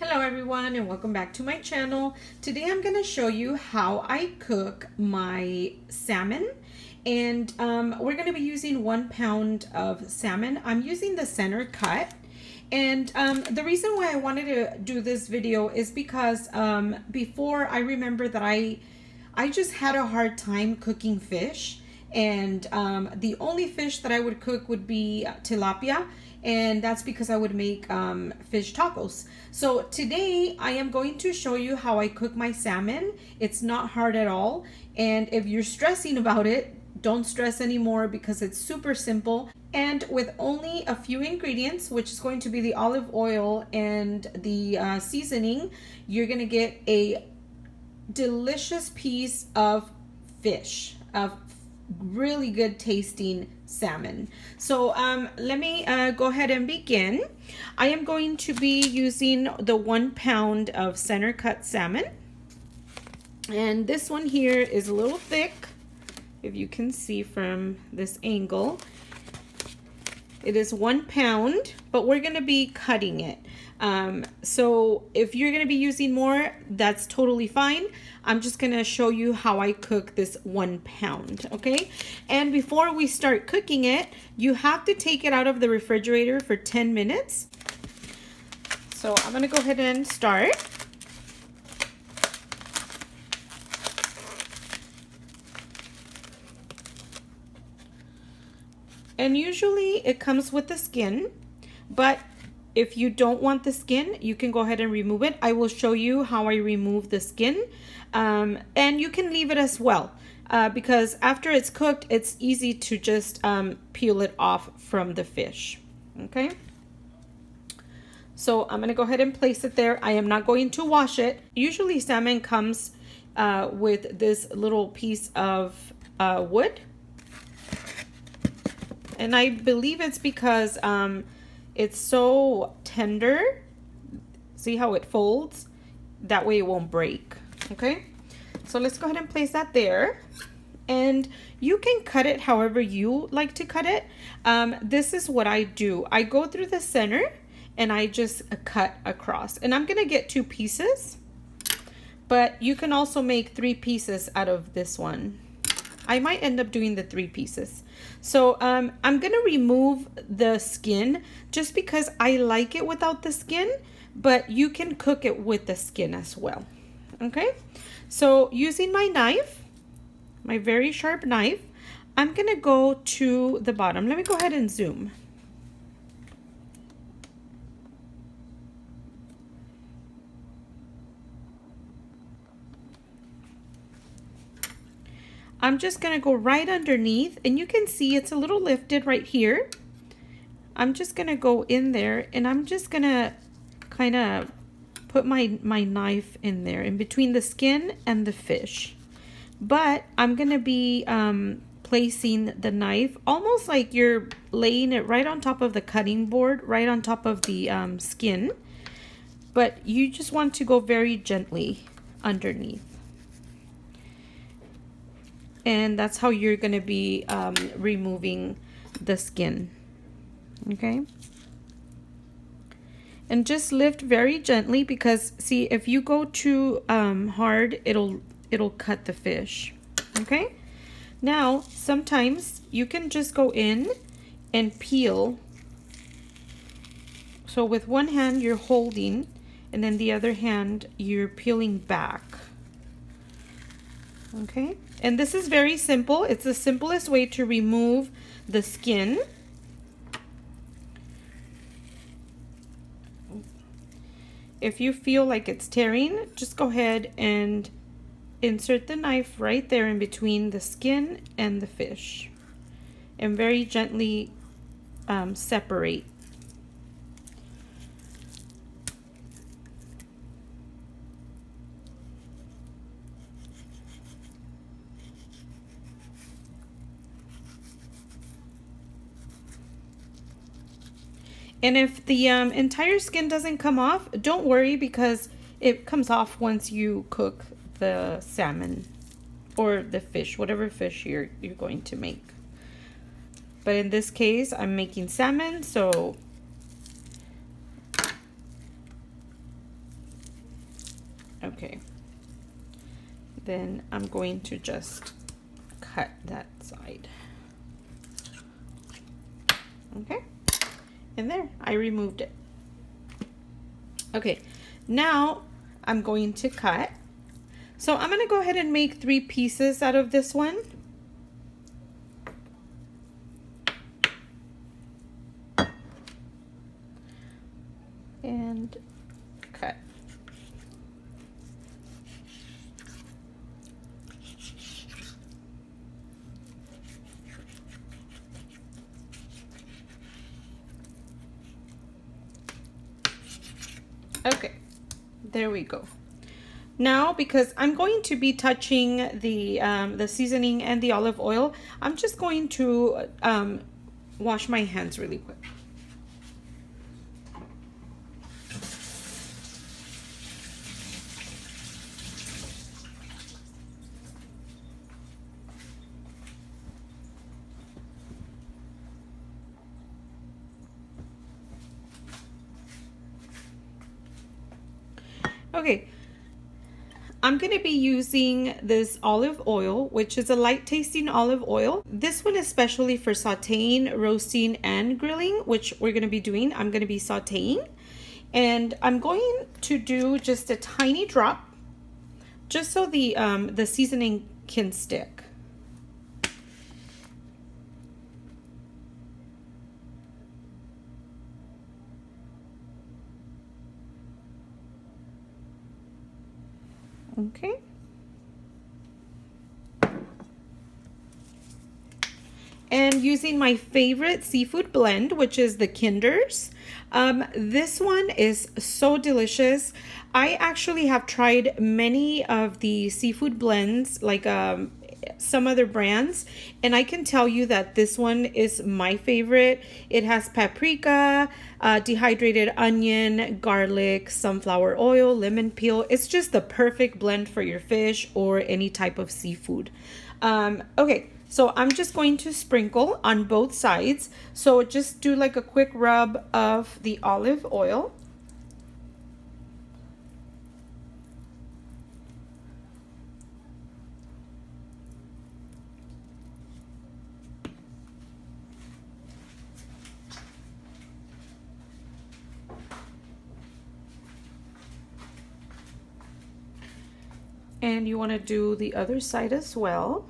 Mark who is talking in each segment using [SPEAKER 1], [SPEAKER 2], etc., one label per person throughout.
[SPEAKER 1] Hello everyone and welcome back to my channel. Today I'm going to show you how I cook my salmon, and we're going to be using 1 pound of salmon. I'm using the center cut, and the reason why I wanted to do this video is because before I remember that I just had a hard time cooking fish, and the only fish that I would cook would be tilapia, and that's because I would make fish tacos. So today I am going to show you how I cook my salmon. It's not hard at all, and if you're stressing about it, don't stress anymore because it's super simple. And with only a few ingredients, which is going to be the olive oil and the seasoning, you're gonna get a delicious piece of fish, of really good tasting salmon. So let me go ahead and begin. I am going to be using the 1 pound of center cut salmon, and this one here is a little thick, if you can see from this angle. It is 1 pound, but we're going to be cutting it. So if you're going to be using more, that's totally fine. I'm just going to show you how I cook this 1 pound, okay? And before we start cooking it, you have to take it out of the refrigerator for 10 minutes. So I'm going to go ahead and start. And usually it comes with the skin, but if you don't want the skin, you can go ahead and remove it. I will show you how I remove the skin, and you can leave it as well, because after it's cooked, it's easy to just peel it off from the fish, okay? So I'm gonna go ahead and place it there. I am not going to wash it. Usually salmon comes with this little piece of wood. And I believe it's because it's so tender. See how it folds? That way it won't break, okay? So let's go ahead and place that there. And you can cut it however you like to cut it. This is what I do. I go through the center and I just cut across. And I'm gonna get 2 pieces, but you can also make 3 pieces out of this one. I might end up doing the 3 pieces. So I'm gonna remove the skin just because I like it without the skin, but you can cook it with the skin as well, okay? So using my knife, my very sharp knife, I'm gonna go to the bottom. Let me go ahead and zoom. I'm just gonna go right underneath, and you can see it's a little lifted right here. I'm just gonna go in there, and I'm just gonna kind of put my knife in there in between the skin and the fish. But I'm gonna be placing the knife almost like you're laying it right on top of the cutting board, right on top of the skin. But you just want to go very gently underneath. And that's how you're going to be removing the skin, okay? And just lift very gently, because see, if you go too hard, it'll cut the fish, okay? Now sometimes you can just go in and peel. So with one hand you're holding, and then the other hand you're peeling back, okay? And this is very simple. It's the simplest way to remove the skin. If you feel like it's tearing, just go ahead and insert the knife right there in between the skin and the fish, and very gently separate. And if the entire skin doesn't come off, don't worry, because it comes off once you cook the salmon or the fish, whatever fish you're going to make. But in this case, I'm making salmon, so Okay. Then I'm going to just cut that side. Okay. And there, I removed it. Okay, now I'm going to cut. So I'm going to go ahead and make 3 pieces out of this one. And cut. Okay, there we go. Now, because I'm going to be touching the seasoning and the olive oil, I'm just going to wash my hands really quick. Okay, I'm going to be using this olive oil, which is a light tasting olive oil. This one is especially for sauteing, roasting, and grilling, which we're going to be doing. I'm going to be sauteing. And I'm going to do just a tiny drop, just so the seasoning can stick. Okay. And using my favorite seafood blend, which is the Kinder's. This one is so delicious. I actually have tried many of the seafood blends, like some other brands, and I can tell you that this one is my favorite. It has paprika, dehydrated onion, garlic, sunflower oil, lemon peel. It's just the perfect blend for your fish or any type of seafood. Okay, so I'm just going to sprinkle on both sides. So just do like a quick rub of the olive oil. And you want to do the other side as well.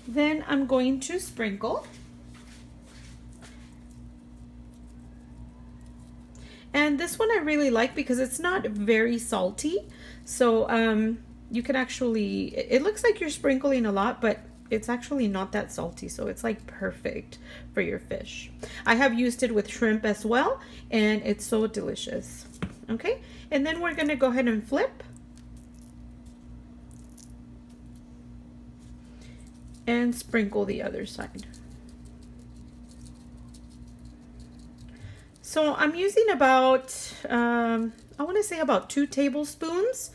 [SPEAKER 1] Then I'm going to sprinkle. And this one I really like because it's not very salty. So you can actually, it looks like you're sprinkling a lot, but it's actually not that salty. So it's like perfect for your fish. I have used it with shrimp as well, and it's so delicious. Okay, and then we're gonna go ahead and flip. And sprinkle the other side. So I'm using about, I want to say about 2 tablespoons,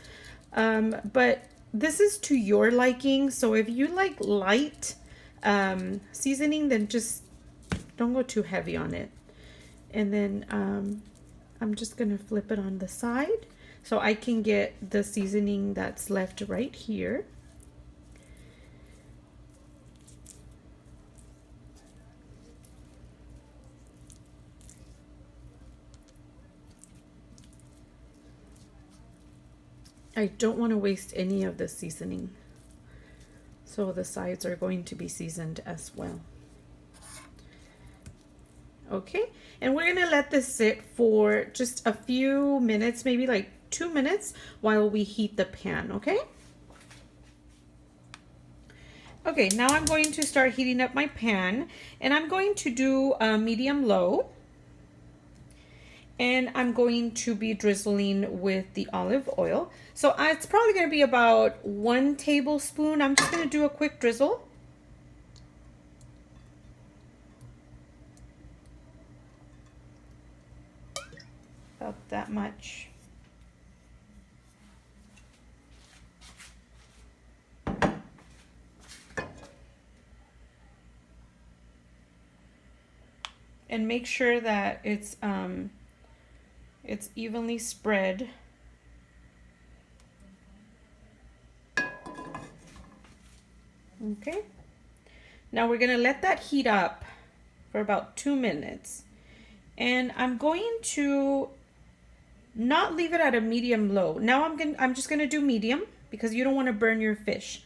[SPEAKER 1] but this is to your liking. So if you like light seasoning, then just don't go too heavy on it. And then I'm just going to flip it on the side so I can get the seasoning that's left right here. I don't want to waste any of the seasoning, so the sides are going to be seasoned as well. Okay, and we're gonna let this sit for just a few minutes, maybe like 2 minutes, while we heat the pan. Okay. Okay, now I'm going to start heating up my pan, and I'm going to do a medium low. And I'm going to be drizzling with the olive oil. So it's probably going to be about 1 tablespoon. I'm just going to do a quick drizzle. About that much. and make sure that it's evenly spread. Okay. Now we're gonna let that heat up for about 2 minutes. And I'm going to not leave it at a medium low. Now I'm just gonna do medium because you don't want to burn your fish.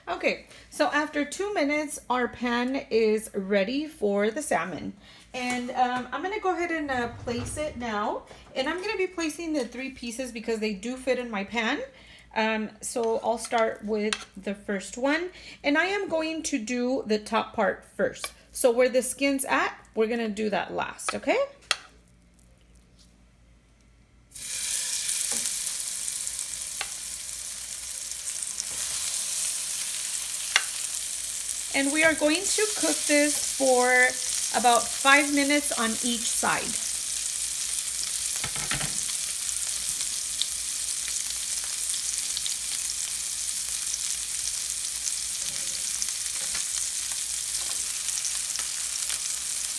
[SPEAKER 1] Okay, so after 2 minutes, our pan is ready for the salmon. And I'm gonna go ahead and place it now. And I'm gonna be placing the 3 pieces because they do fit in my pan. So I'll start with the first one. And I am going to do the top part first. So where the skin's at, we're gonna do that last, okay? And we are going to cook this for about 5 minutes on each side.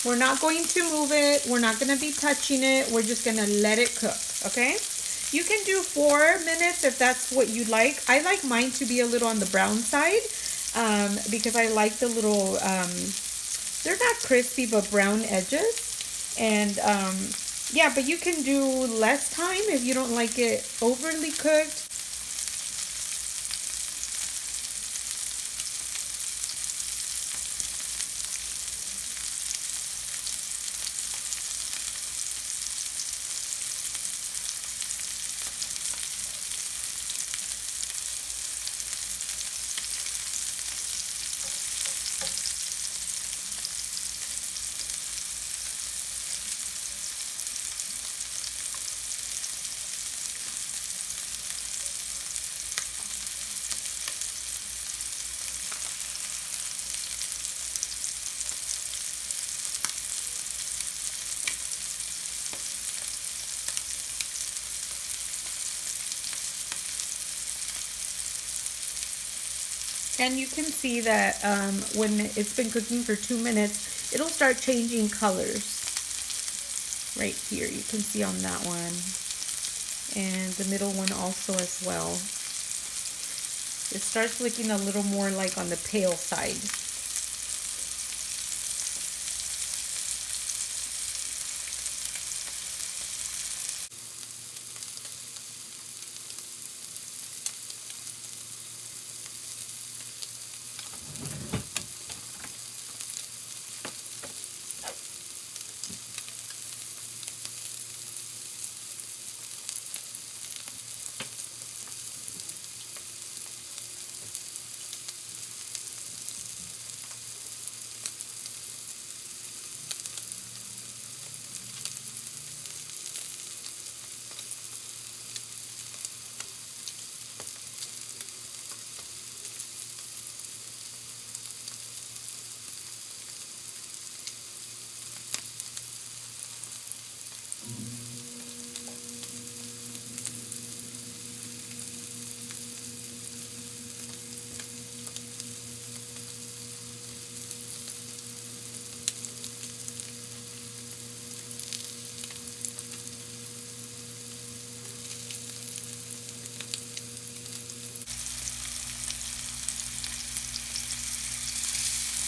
[SPEAKER 1] We're not going to move it. We're not going to be touching it. We're just going to let it cook, okay? You can do 4 minutes if that's what you like. I like mine to be a little on the brown side. Because I like the little, they're not crispy, but brown edges. And yeah, but you can do less time if you don't like it overly cooked. And you can see that when it's been cooking for 2 minutes, it'll start changing colors. Right here, you can see on that one. And the middle one also as well. It starts looking a little more like on the pale side.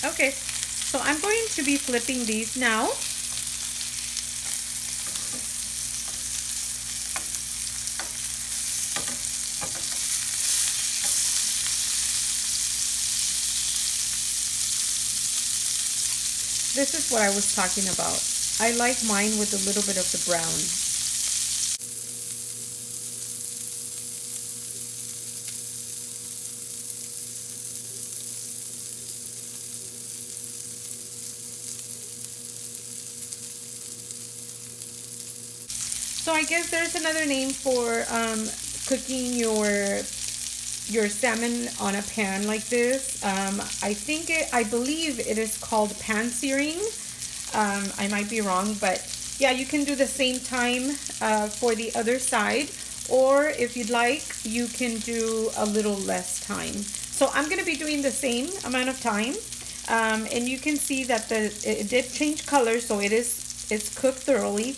[SPEAKER 1] Okay, so I'm going to be flipping these now. This is what I was talking about. I like mine with a little bit of the brown. So I guess there's another name for cooking your salmon on a pan like this. I believe it is called pan searing. I might be wrong, but yeah, you can do the same time for the other side, or if you'd like, you can do a little less time. So I'm going to be doing the same amount of time. And you can see that it did change color, so it's cooked thoroughly.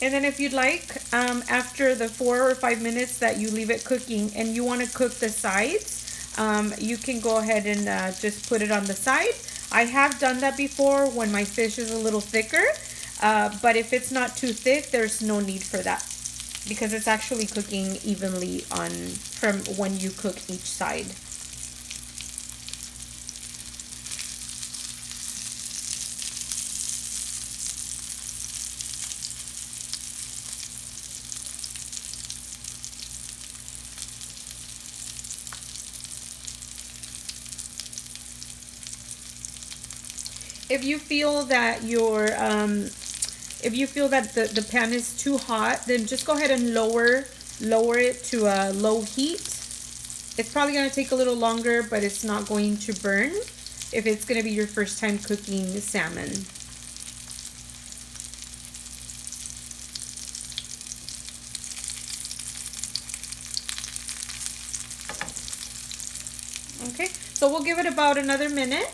[SPEAKER 1] And then if you'd like, after the 4 or 5 minutes that you leave it cooking and you want to cook the sides, you can go ahead and just put it on the side. I have done that before when my fish is a little thicker, but if it's not too thick, there's no need for that because it's actually cooking evenly from when you cook each side. If you feel that the pan is too hot, then just go ahead and lower it to a low heat. It's probably going to take a little longer, but it's not going to burn if it's going to be your first time cooking salmon. Okay, so we'll give it about another minute.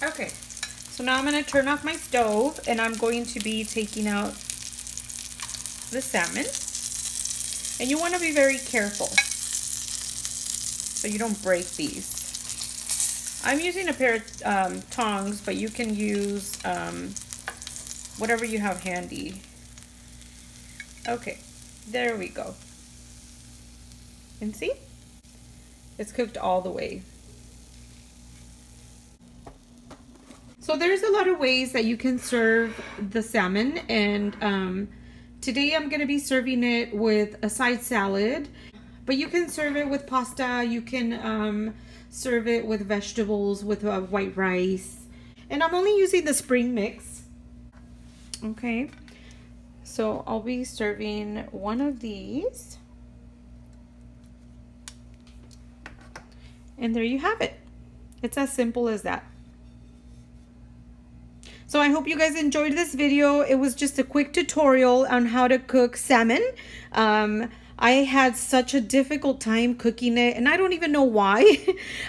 [SPEAKER 1] Okay, so now I'm going to turn off my stove and I'm going to be taking out the salmon. And you want to be very careful so you don't break these. I'm using a pair of tongs, but you can use whatever you have handy. Okay, there we go. And see? It's cooked all the way. So there's a lot of ways that you can serve the salmon, and today I'm going to be serving it with a side salad, but you can serve it with pasta, you can serve it with vegetables, with white rice, and I'm only using the spring mix. Okay, so I'll be serving one of these, and there you have it. It's as simple as that. So I hope you guys enjoyed this video. It was just a quick tutorial on how to cook salmon. I had such a difficult time cooking it, and I don't even know why.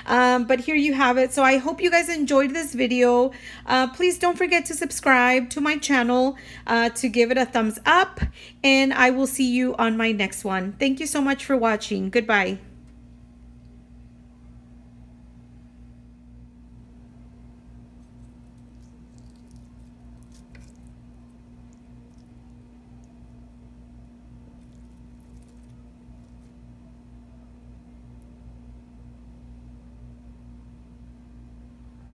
[SPEAKER 1] But here you have it. So I hope you guys enjoyed this video. Please don't forget to subscribe to my channel, to give it a thumbs up, and I will see you on my next one. Thank you so much for watching. Goodbye.